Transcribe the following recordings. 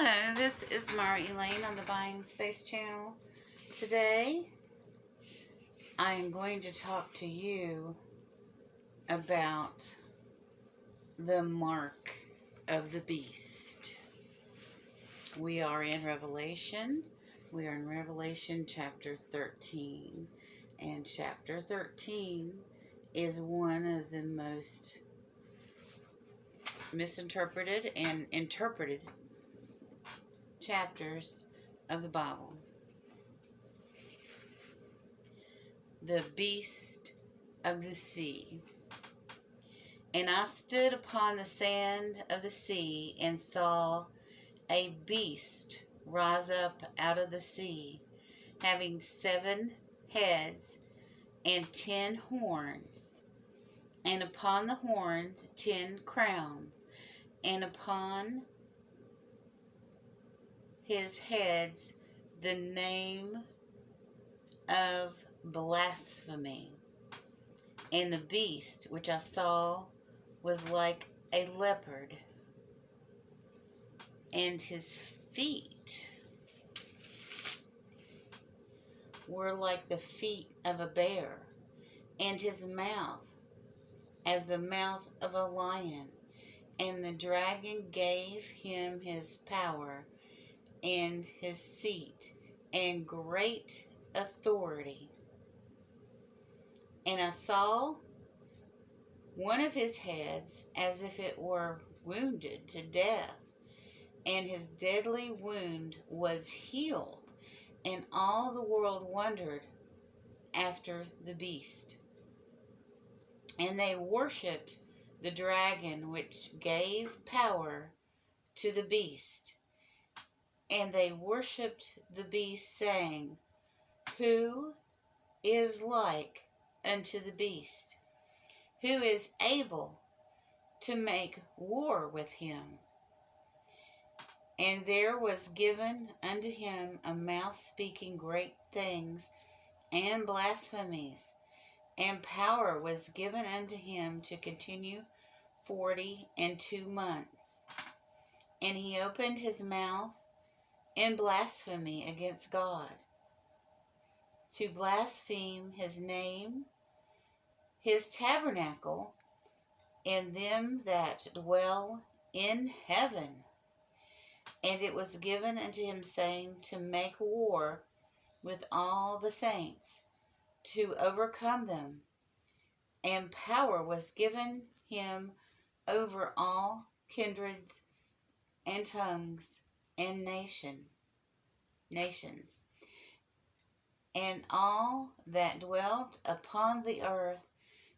Hello, this is Mara Elaine on the Buying Space channel. Today, I am going to talk to you about the mark of the beast. We are in Revelation. We are in Revelation chapter 13. And chapter 13 is one of the most misinterpreted and interpreted chapters of the Bible. The beast of the sea. And I stood upon the sand of the sea and saw a beast rise up out of the sea, having 7 heads and 10 horns, and upon the horns 10 crowns, and upon his heads the name of blasphemy. And the beast which I saw was like a leopard, and his feet were like the feet of a bear, and his mouth as the mouth of a lion. And the dragon gave him his power and his seat and great authority. And I saw one of his heads as if it were wounded to death, and his deadly wound was healed, and all the world wondered after the beast. And they worshipped the dragon which gave power to the beast. And they worshipped the beast, saying, Who is like unto the beast? Who is able to make war with him? And there was given unto him a mouth speaking great things and blasphemies, and power was given unto him to continue 42 months. And he opened his mouth in blasphemy against God, to blaspheme his name, his tabernacle, and them that dwell in heaven. And it was given unto him, saying, to make war with all the saints, to overcome them. And power was given him over all kindreds and tongues and nations. And all that dwelt upon the earth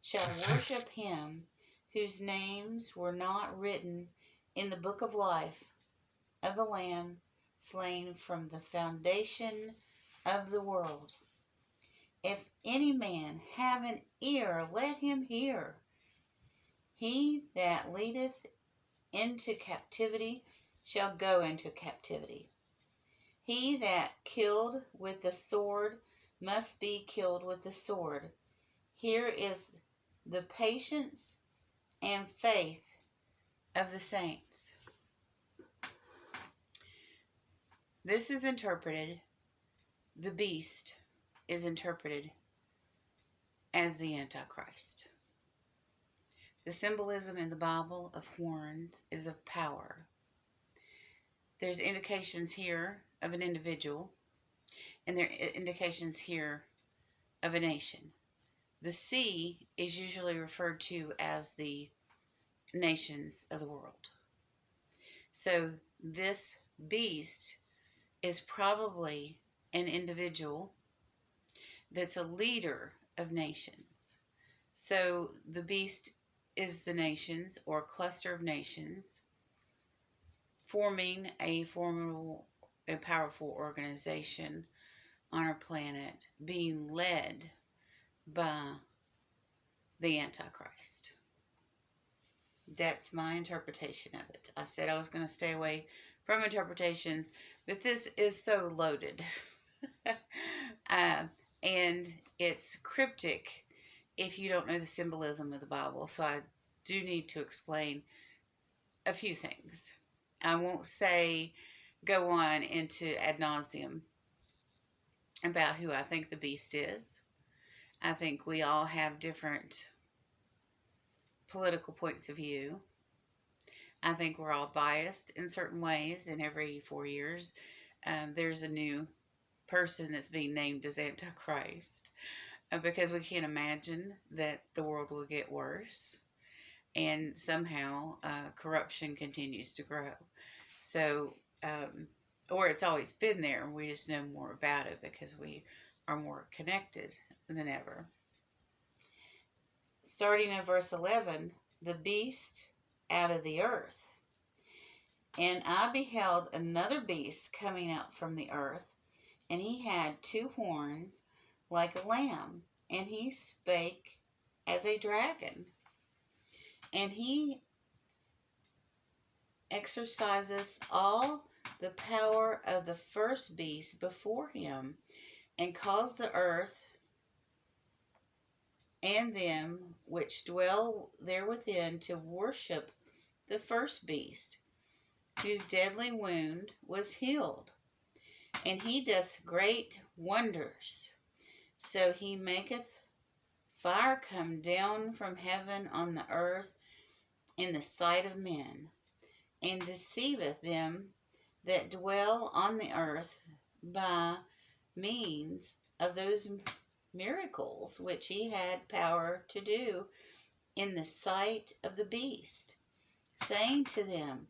shall worship him, whose names were not written in the book of life of the Lamb slain from the foundation of the world. If any man have an ear, let him hear. He that leadeth into captivity shall go into captivity. He that killed with the sword must be killed with the sword. Here is the patience and faith of the saints. This is interpreted, the beast is interpreted as the Antichrist. The symbolism in the Bible of horns is of power. There's indications here of an individual, and there are indications here of a nation. The sea is usually referred to as the nations of the world. So this beast is probably an individual that's a leader of nations. So the beast is the nations, or cluster of nations, forming a formidable and powerful organization on our planet, being led by the Antichrist. That's my interpretation of it. I said I was going to stay away from interpretations, but this is so loaded. And it's cryptic if you don't know the symbolism of the Bible. So I do need to explain a few things. I won't say go on into ad nauseum about who I think the beast is. I think we all have different political points of view. I think we're all biased in certain ways, and every 4 years there's a new person that's being named as Antichrist, because we can't imagine that the world will get worse, and somehow corruption continues to grow. So, or it's always been there, and we just know more about it because we are more connected than ever. Starting in verse 11, the beast out of the earth. And I beheld another beast coming out from the earth, and he had 2 horns like a lamb, and he spake as a dragon. And he exercises all the power of the first beast before him, and caused the earth and them which dwell there within to worship the first beast, whose deadly wound was healed. And he doth great wonders. So he maketh fire come down from heaven on the earth in the sight of men, and deceiveth them that dwell on the earth by means of those miracles which he had power to do in the sight of the beast, saying to them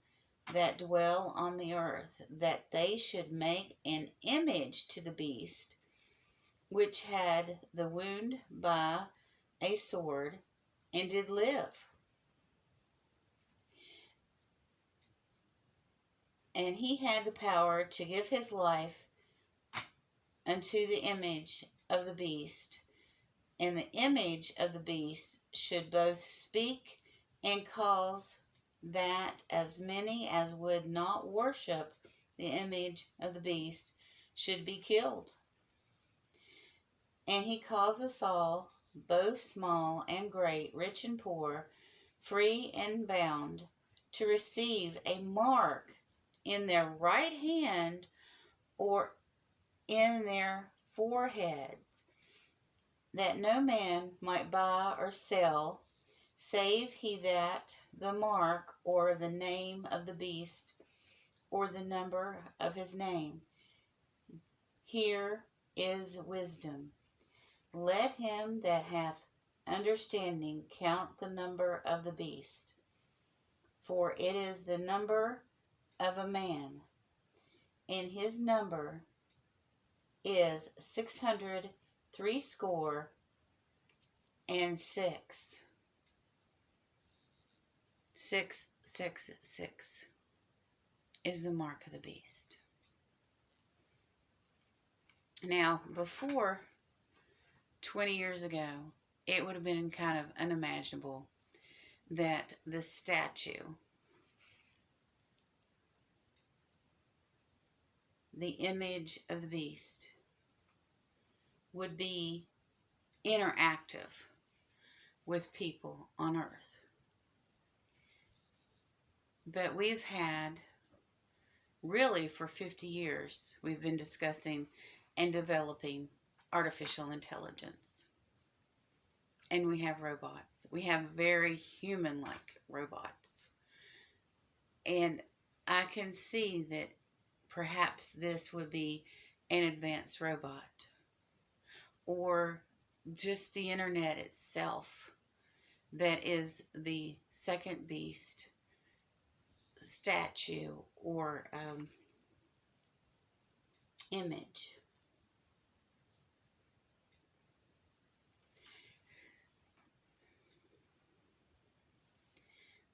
that dwell on the earth that they should make an image to the beast, which had the wound by a sword, and did live. And he had the power to give his life unto the image of the beast, and the image of the beast should both speak and cause that as many as would not worship the image of the beast should be killed. And he caused us all, both small and great, rich and poor, free and bound, to receive a mark in their right hand or in their foreheads, that no man might buy or sell, save he that the mark or the name of the beast or the number of his name. Here is wisdom. Let him that hath understanding count the number of the beast, for it is the number of a man, and his number is 666. 666 is the mark of the beast. Now, before 20 years ago, it would have been kind of unimaginable that the statue, the image of the beast, would be interactive with people on earth. But we've had, really for 50 years, we've been discussing and developing artificial intelligence. And we have robots. We have very human-like robots. And I can see that perhaps this would be an advanced robot, or just the internet itself that is the second beast statue or image.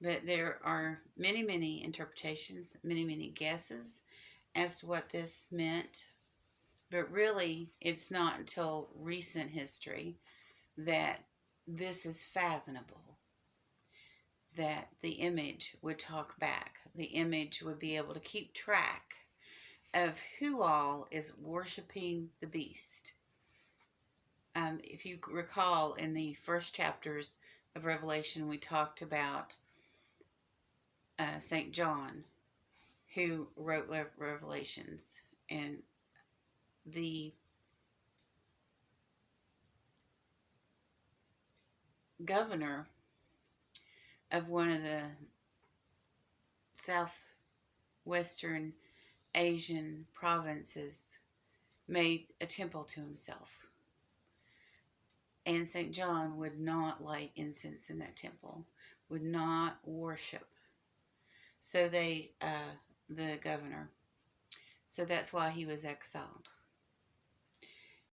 But there are many, many interpretations, many, many guesses as to what this meant. But really, it's not until recent history that this is fathomable, that the image would talk back. The image would be able to keep track of who all is worshiping the beast. If you recall, in the first chapters of Revelation, we talked about St. John, who wrote Revelations. And the governor of one of the southwestern Asian provinces made a temple to himself. And St. John would not light incense in that temple, would not worship. So the governor, so that's why he was exiled.